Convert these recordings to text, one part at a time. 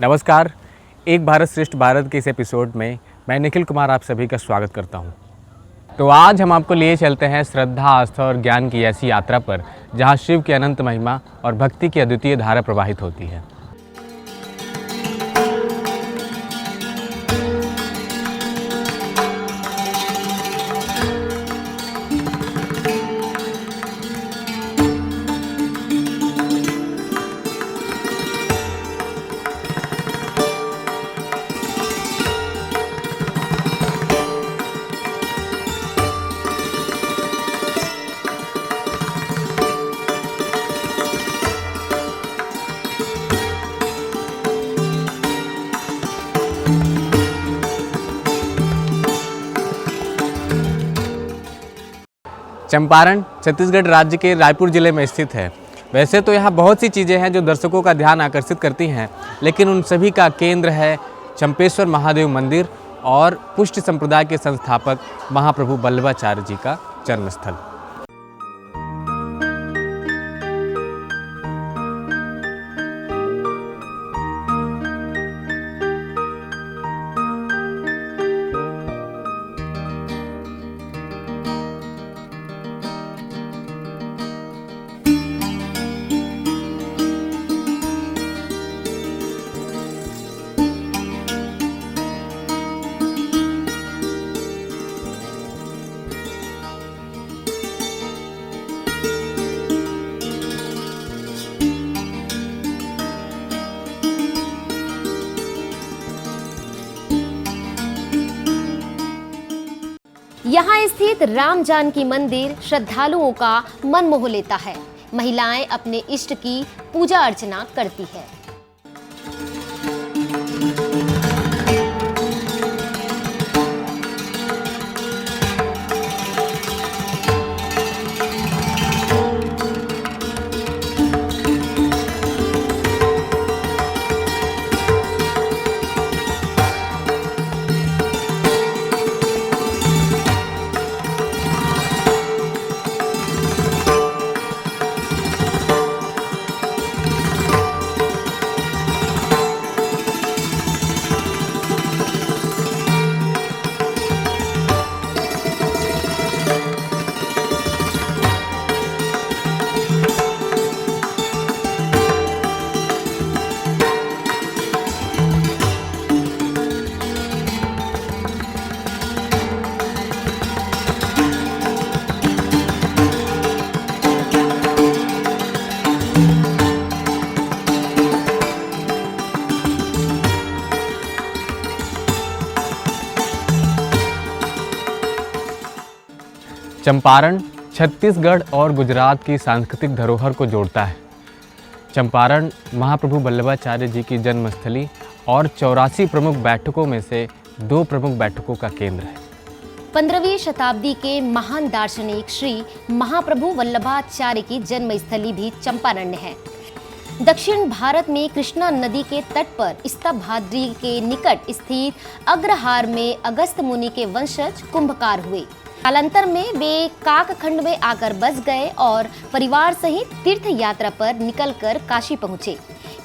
नमस्कार। एक भारत श्रेष्ठ भारत के इस एपिसोड में मैं निखिल कुमार आप सभी का स्वागत करता हूं। तो आज हम आपको लिए चलते हैं श्रद्धा, आस्था और ज्ञान की ऐसी यात्रा पर जहां शिव की अनंत महिमा और भक्ति की अद्वितीय धारा प्रवाहित होती है। चंपारण छत्तीसगढ़ राज्य के रायपुर जिले में स्थित है। वैसे तो यहाँ बहुत सी चीज़ें हैं जो दर्शकों का ध्यान आकर्षित करती हैं, लेकिन उन सभी का केंद्र है चंपेश्वर महादेव मंदिर और पुष्ट संप्रदाय के संस्थापक महाप्रभु वल्लभाचार्य जी का जन्मस्थल। यहाँ स्थित राम जानकी मंदिर श्रद्धालुओं का मन मोह लेता है। महिलाएं अपने इष्ट की पूजा अर्चना करती है। चंपारण छत्तीसगढ़ और गुजरात की सांस्कृतिक धरोहर को जोड़ता है। चंपारण महाप्रभु वल्लभाचार्य जी की जन्मस्थली और 84 प्रमुख बैठकों में से 2 प्रमुख बैठकों का केंद्र है। 15वीं शताब्दी के महान दार्शनिक श्री महाप्रभु वल्लभाचार्य की जन्मस्थली भी चंपारण्य है। दक्षिण भारत में कृष्णा नदी के तट पर स्तंभाद्रि के निकट स्थित अग्रहार में अगस्त मुनि के वंशज कुंभकार हुए। कालांतर में वे काकखंड में आकर बस गए और परिवार सहित तीर्थ यात्रा पर निकलकर काशी पहुंचे।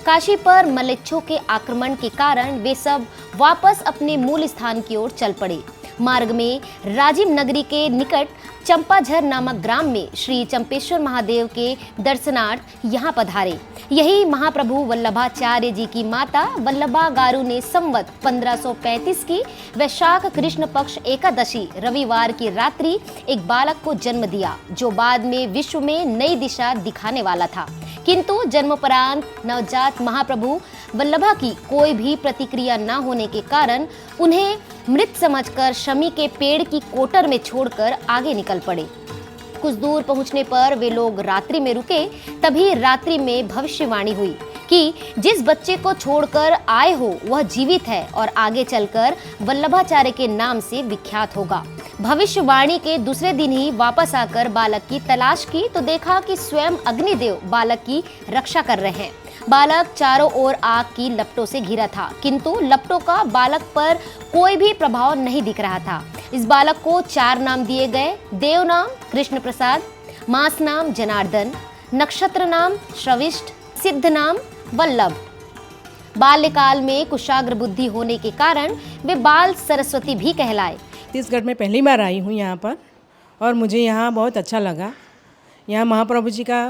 काशी पर मलेच्छों के आक्रमण के कारण वे सब वापस अपने मूल स्थान की ओर चल पड़े। मार्ग में राजीव नगरी के निकट चंपाझर नामक ग्राम में श्री चंपेश्वर महादेव के दर्शनार्थ यहाँ पधारे। यही महाप्रभु वल्लभाचार्य जी की माता वल्लभा गारू ने संवत 1535 की वैशाख कृष्ण पक्ष एकादशी रविवार की रात्रि एक बालक को जन्म दिया, जो बाद में विश्व में नई दिशा दिखाने वाला था। किंतु जन्मोपरांत नवजात महाप्रभु वल्लभा की कोई भी प्रतिक्रिया न होने के कारण उन्हें मृत समझकर शमी के पेड़ की कोटर में छोड़कर आगे निकल पड़े। कुछ दूर पहुंचने पर वे लोग रात्रि में रुके। तभी रात्रि में भविष्यवाणी हुई कि जिस बच्चे को छोड़कर आए हो वह जीवित है और आगे चलकर वल्लभाचार्य के नाम से विख्यात होगा। भविष्यवाणी के दूसरे दिन ही वापस आकर बालक की तलाश की तो देखा कि स्वयं अग्निदेव बालक की रक्षा कर रहे हैं। बालक चारों ओर आग की लपटों से घिरा था, किंतु लपटों का बालक पर कोई भी प्रभाव नहीं दिख रहा था। इस बालक को 4 नाम दिए गए। देव नाम कृष्ण प्रसाद, मास नाम जनार्दन, नक्षत्र नाम श्रविष्ठ, सिद्ध नाम वल्लभ। बाल्यकाल में कुशाग्र बुद्धि होने के कारण वे बाल सरस्वती भी कहलाए। छत्तीसगढ़ में पहली बार आई हूँ यहाँ पर और मुझे यहाँ बहुत अच्छा लगा। यहाँ महाप्रभु जी का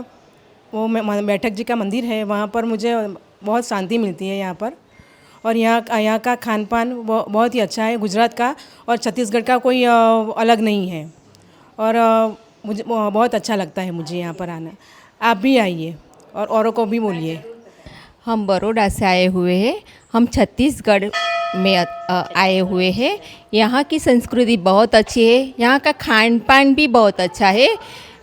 वो बैठक जी का मंदिर है, वहाँ पर मुझे बहुत शांति मिलती है यहाँ पर। और यहाँ का खान पान बहुत ही अच्छा है, गुजरात का और छत्तीसगढ़ का कोई अलग नहीं है। और मुझे बहुत अच्छा लगता है मुझे यहाँ पर आना। आप भी आइए और औरों को भी बोलिए। हम बड़ौदा से आए हुए हैं, हम छत्तीसगढ़ में आए हुए हैं। यहाँ की संस्कृति बहुत अच्छी है, यहाँ का खान पान भी बहुत अच्छा है।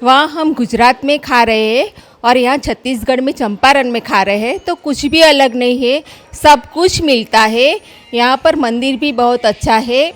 वहाँ हम गुजरात में खा रहे हैं और यहाँ छत्तीसगढ़ में चंपारण में खा रहे हैं, तो कुछ भी अलग नहीं है, सब कुछ मिलता है। यहाँ पर मंदिर भी बहुत अच्छा है,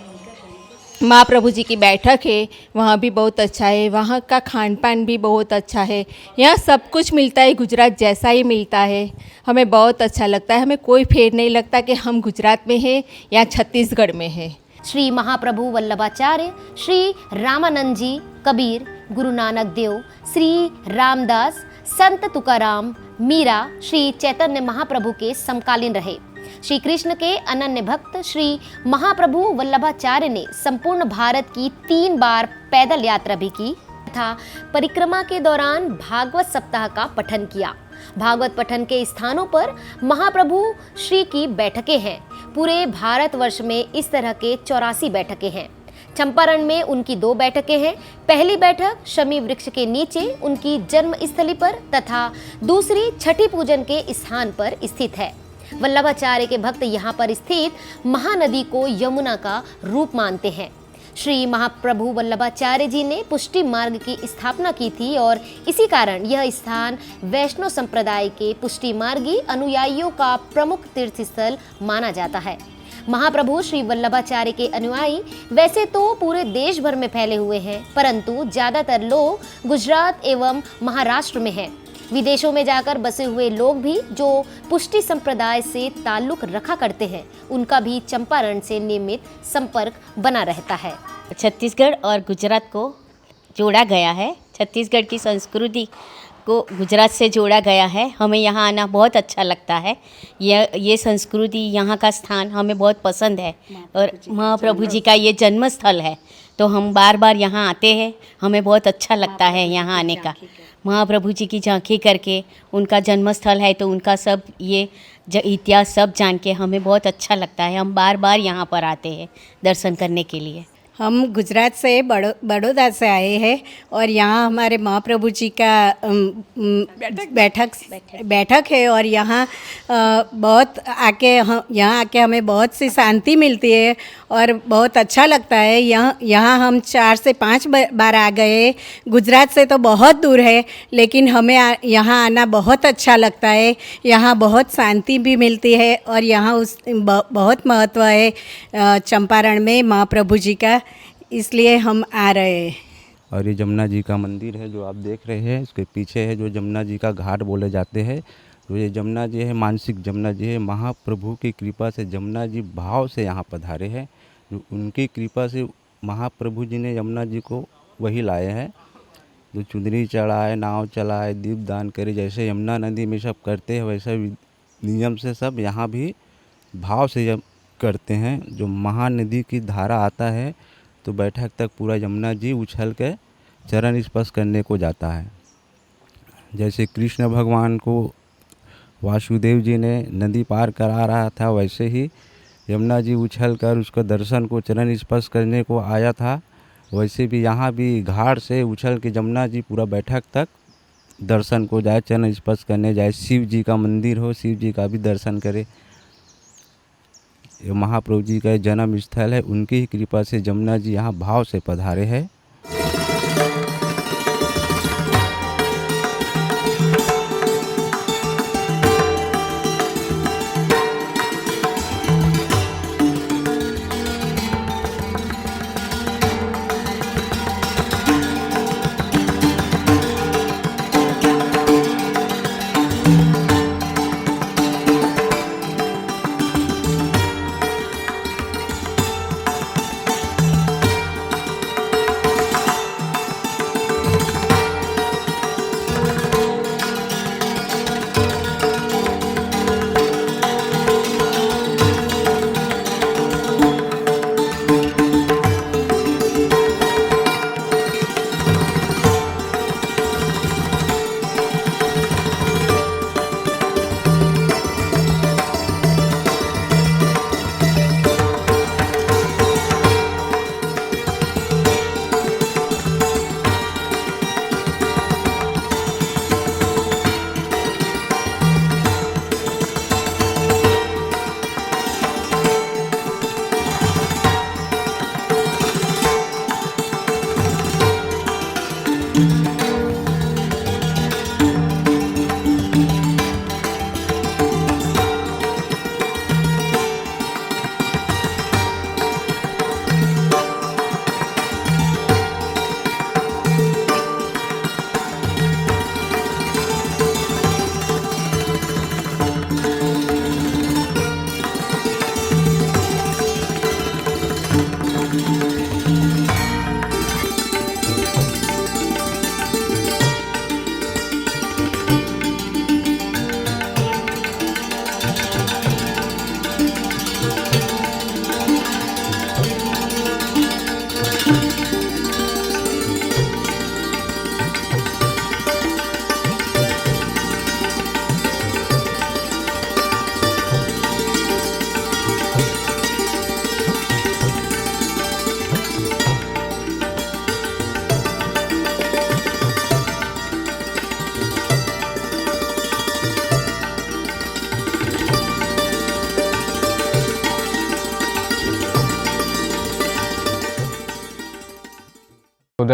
महाप्रभु जी की बैठक है, वहाँ भी बहुत अच्छा है। वहाँ का खान पान भी बहुत अच्छा है। यहाँ सब कुछ मिलता है, गुजरात जैसा ही मिलता है। हमें बहुत अच्छा लगता है, हमें कोई फेर नहीं लगता कि हम गुजरात में हैं या छत्तीसगढ़ में हैं। श्री महाप्रभु वल्लभाचार्य, श्री रामानंद जी, कबीर, गुरु नानक देव, श्री रामदास, संत तुकाराम, मीरा, श्री चैतन्य महाप्रभु के समकालीन रहे। श्री कृष्ण के अनन्य भक्त श्री महाप्रभु वल्लभाचार्य ने संपूर्ण भारत की 3 बार पैदल यात्रा भी की तथा परिक्रमा के दौरान भागवत सप्ताह का पठन किया। भागवत पठन के स्थानों पर महाप्रभु श्री की बैठकें हैं। पूरे भारतवर्ष में इस तरह के 84 बैठकें हैं। चंपारण में उनकी 2 बैठकें हैं। पहली बैठक शमी वृक्ष के नीचे उनकी जन्म स्थली पर तथा दूसरी छठी पूजन के स्थान पर स्थित है। वल्लभाचार्य के भक्त यहाँ पर स्थित महानदी को यमुना का रूप मानते हैं। श्री महाप्रभु वल्लभाचार्य जी ने पुष्टि मार्ग की स्थापना की थी और इसी कारण यह स्थान वैष्णव संप्रदाय के पुष्टि मार्गी अनुयायियों का प्रमुख तीर्थ स्थल माना जाता है। महाप्रभु श्री वल्लभाचार्य के अनुयायी वैसे तो पूरे देश भर में फैले हुए हैं, परंतु ज्यादातर लोग गुजरात एवं महाराष्ट्र में हैं। विदेशों में जाकर बसे हुए लोग भी जो पुष्टि संप्रदाय से ताल्लुक रखा करते हैं, उनका भी चंपारण से नियमित संपर्क बना रहता है। छत्तीसगढ़ और गुजरात को जोड़ा गया है, छत्तीसगढ़ की संस्कृति को गुजरात से जोड़ा गया है। हमें यहाँ आना बहुत अच्छा लगता है। ये संस्कृति, यहाँ का स्थान हमें बहुत पसंद है और महाप्रभु जी का ये जन्म स्थल है, तो हम बार बार यहाँ आते हैं। हमें बहुत अच्छा लगता है यहाँ आने का। महाप्रभु जी की झांकी करके, उनका जन्म स्थल है तो उनका सब ये इतिहास सब जान के हमें बहुत अच्छा लगता है। हम बार बार यहाँ पर आते हैं दर्शन करने के लिए। हम गुजरात से बड़ौदा से आए हैं और यहाँ हमारे महाप्रभु जी का बैठक है और यहाँ यहाँ आके हमें बहुत सी शांति मिलती है और बहुत अच्छा लगता है। यहाँ हम 4 से 5 बार आ गए। गुजरात से तो बहुत दूर है, लेकिन हमें यहाँ आना बहुत अच्छा लगता है। यहाँ बहुत शांति भी मिलती है और यहाँ बहुत महत्व है चंपारण में महाप्रभु जी का, इसलिए हम आ रहे हैं। और ये जमुना जी का मंदिर है जो आप देख रहे हैं, इसके पीछे है जो जमुना जी का घाट बोले जाते हैं। तो ये जमुना जी है, मानसिक जमुना जी है। महाप्रभु की कृपा से जमुना जी भाव से यहाँ पधारे हैं। जो उनकी कृपा से महाप्रभु जी ने यमुना जी को वही लाए हैं, जो चुनरी चढ़ाए, नाव चलाए, दीपदान करे, जैसे यमुना नदी में सब करते हैं वैसे नियम से सब यहाँ भी भाव से करते हैं। जो महानदी की धारा आता है तो बैठक तक पूरा यमुना जी उछल के चरण स्पर्श करने को जाता है। जैसे कृष्ण भगवान को वासुदेव जी ने नदी पार करा रहा था, वैसे ही यमुना जी उछल कर उसको दर्शन को चरण स्पर्श करने को आया था। वैसे भी यहाँ भी घाट से उछल के जमुना जी पूरा बैठक तक दर्शन को जाए, चरण स्पर्श करने जाए। शिव जी का मंदिर हो, शिव जी का भी दर्शन करे। ये महाप्रभु जी का जन्म स्थल है, उनकी ही कृपा से जमुना जी यहाँ भाव से पधारे हैं।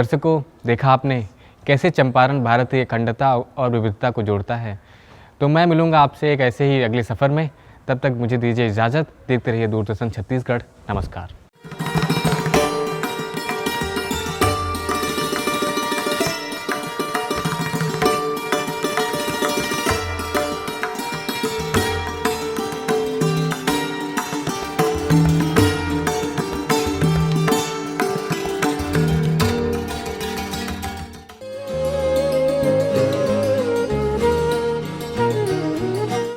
दर्शकों, देखा आपने कैसे चंपारण भारतीय अखंडता और विविधता को जोड़ता है। तो मैं मिलूंगा आपसे एक ऐसे ही अगले सफ़र में। तब तक मुझे दीजिए इजाज़त। देखते रहिए दूरदर्शन छत्तीसगढ़। नमस्कार।